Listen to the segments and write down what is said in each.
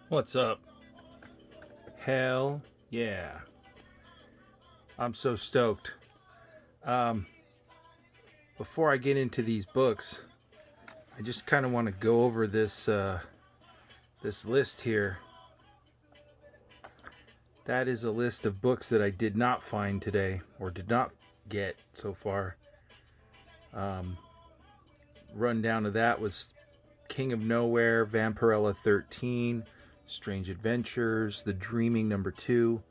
What's up? Hell yeah. I'm so stoked. Um, Before I get into these books, I just kind of want to go over this list here. That is a list of books that I did not find today or did not get so far. Rundown of that was King of Nowhere, Vampirella 13, Strange Adventures, The Dreaming #2,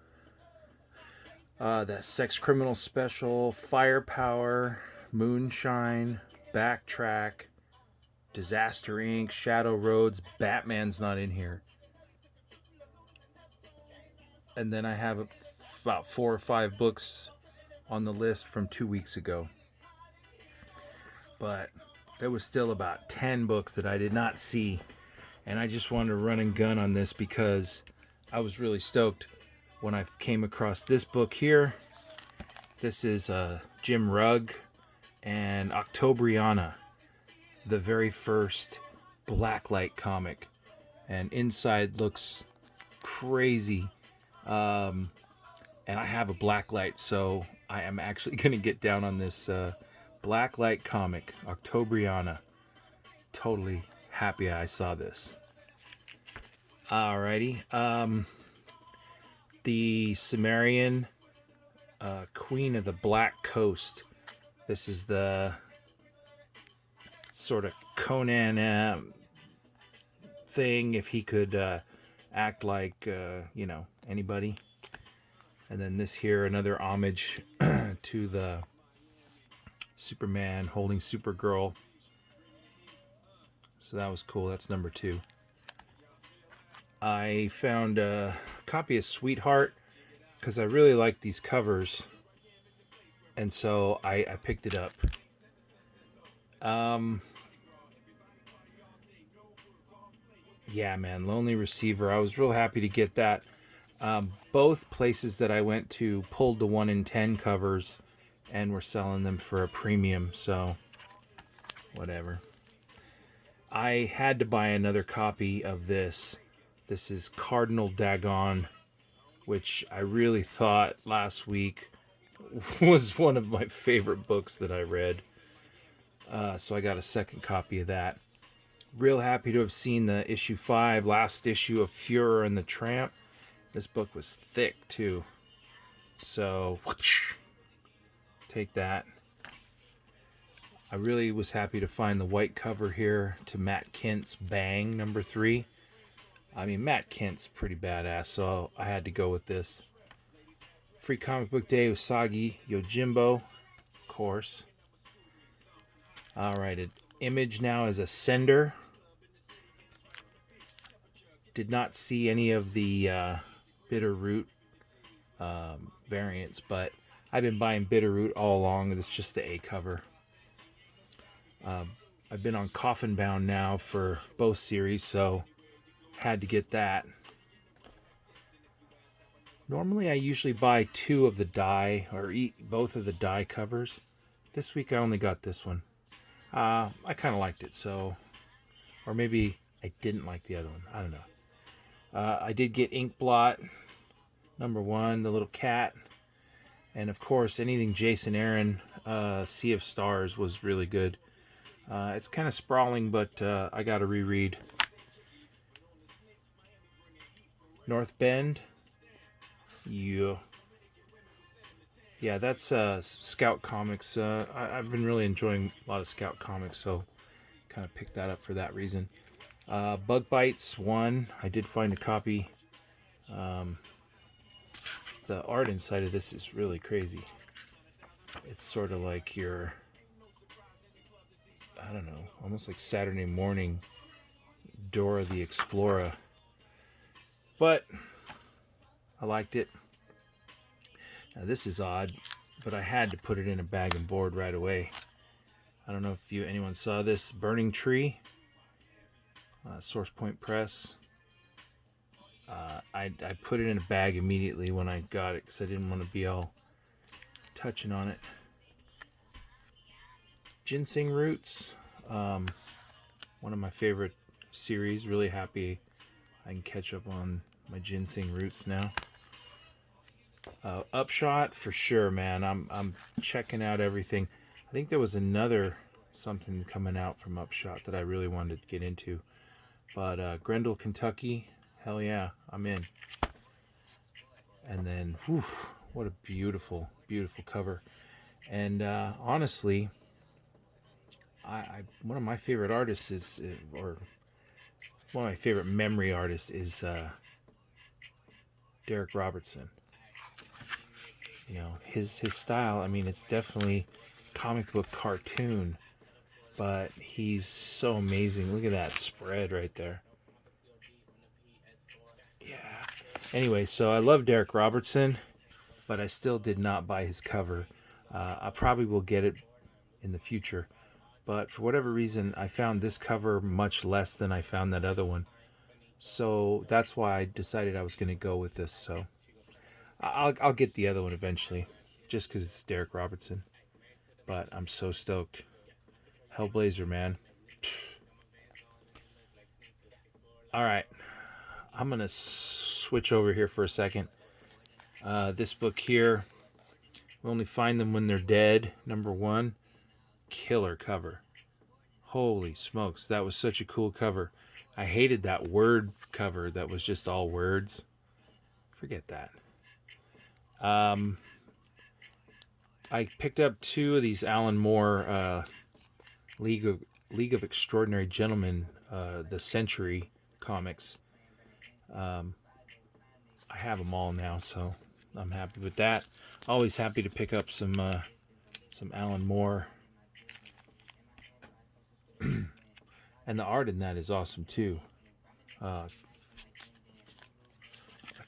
that Sex Criminal Special, Firepower, Moonshine, Backtrack, Disaster Inc., Shadow Roads, Batman's not in here. And then I have about 4 or 5 books on the list from 2 weeks ago. But there was still about 10 books that I did not see. And I just wanted to run and gun on this because I was really stoked when I came across this book here. This is Jim Rugg and Octobriana, the very first blacklight comic. And inside looks crazy. And I have a blacklight, so I am actually going to get down on this blacklight comic, Octobriana. Totally happy I saw this. Alrighty. The Cimmerian Queen of the Black Coast. This is the sort of Conan thing, if he could act like, anybody. And then this here, another homage to the Superman holding Supergirl. So that was cool. That's #2. I found a copy of Sweetheart because I really like these covers. And so I picked it up. Yeah, man, Lonely Receiver. I was real happy to get that. Both places that I went to pulled the 1 in 10 covers and were selling them for a premium, so whatever. I had to buy another copy of this. This is Cardinal Dagon, which I really thought last week was one of my favorite books that I read. So I got a second copy of that. Real happy to have seen the issue 5, last issue of Führer and the Tramp. This book was thick too. So, whoosh, take that. I really was happy to find the white cover here to Matt Kent's Bang #3. I mean, Matt Kent's pretty badass, so I had to go with this. Free Comic Book Day, Usagi Yojimbo, of course. Alright, an Image now as a sender. Did not see any of the Bitterroot variants, but I've been buying Bitterroot all along. It's just the A cover. I've been on Coffin Bound now for both series, so had to get that. Normally I usually buy 2 of the die, or both of the die covers. This week I only got this one. I kind of liked it, so... Or maybe I didn't like the other one. I don't know. I did get Inkblot #1, the little cat. And of course, anything Jason Aaron, Sea of Stars, was really good. It's kind of sprawling, but I got to reread. North Bend. Yeah. Yeah, that's Scout Comics. I've been really enjoying a lot of Scout Comics, so kind of picked that up for that reason. Bug Bites 1. I did find a copy. The art inside of this is really crazy. It's sort of like your, I don't know, almost like Saturday morning Dora the Explorer. But I liked it. Now this is odd, but I had to put it in a bag and board right away. I don't know if anyone saw this. Burning Tree, Source Point Press. I put it in a bag immediately when I got it because I didn't want to be all touching on it. Ginseng Roots, one of my favorite series. Really happy I can catch up on my ginseng roots now. Upshot for sure, man. I'm checking out everything. I think there was another something coming out from Upshot that I really wanted to get into. But Grendel, Kentucky, hell yeah, I'm in. And then, whew, what a beautiful, beautiful cover. And honestly, one of my favorite artists is, or one of my favorite memory artists is Derek Robertson. You know, his style, I mean, it's definitely comic book cartoon, but he's so amazing. Look at that spread right there. Yeah. Anyway, so I love Derek Robertson, but I still did not buy his cover. I probably will get it in the future, but for whatever reason, I found this cover much less than I found that other one. So that's why I decided I was going to go with this. So I'll get the other one eventually, just because it's Derek Robertson. But I'm so stoked. Hellblazer, man. All right, I'm gonna switch over here for a second. This book here, we only find them when they're dead. Number 1, killer cover. Holy smokes, that was such a cool cover. I hated that word cover that was just all words. Forget that. I picked up 2 of these Alan Moore League of Extraordinary Gentlemen, the Century comics. I have them all now, so I'm happy with that. Always happy to pick up some Alan Moore. And the art in that is awesome too.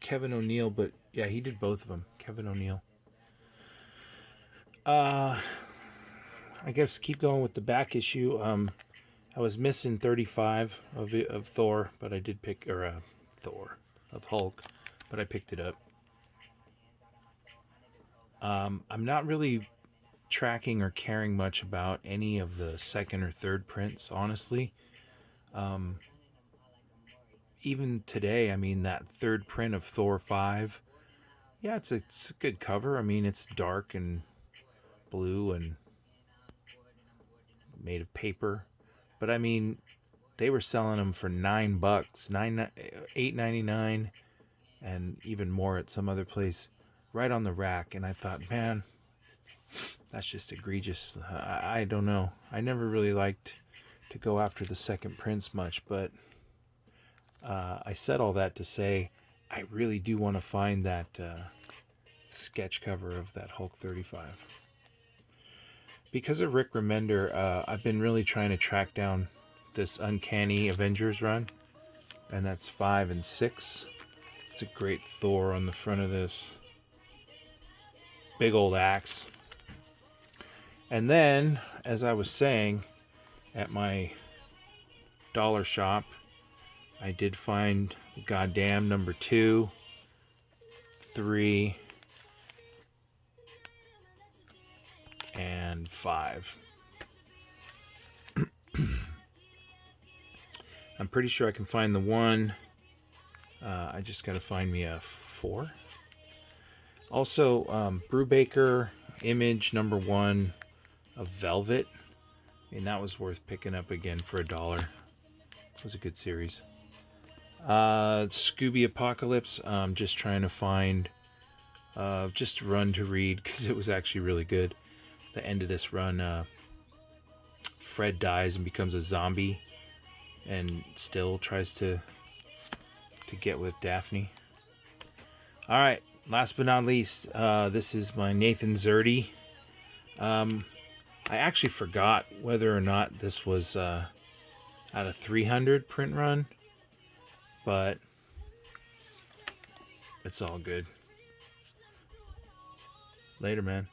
Kevin O'Neill, but yeah, he did both of them. Kevin O'Neill. I guess keep going with the back issue. I was missing 35 of Thor, but I did pick, or Thor of Hulk, but I picked it up. I'm not really tracking or caring much about any of the second or third prints, honestly. Even today, I mean, that third print of Thor 5, yeah, it's a good cover. I mean, it's dark and blue and made of paper, but I mean, they were selling them for $9, $8.99, and even more at some other place, right on the rack. And I thought, man, that's just egregious. I don't know. I never really liked to go after the second prints much, but I said all that to say I really do want to find that sketch cover of that Hulk 35. Because of Rick Remender, I've been really trying to track down this Uncanny Avengers run, and that's 5 and 6. It's a great Thor on the front of this. Big old axe. And then, as I was saying, at my dollar shop, I did find goddamn number 2, 3, and 5. I'm pretty sure I can find the 1. I just got to find me a 4. Also, Brubaker Image number 1 of Velvet. And that was worth picking up again for $1. It was a good series. Scooby Apocalypse. Just trying to find just a run to read because it was actually really good. The end of this run, Fred dies and becomes a zombie, and still tries to get with Daphne. All right, last but not least, this is my Nathan Szerdy. I actually forgot whether or not this was at a 300 print run, but it's all good. Later, man.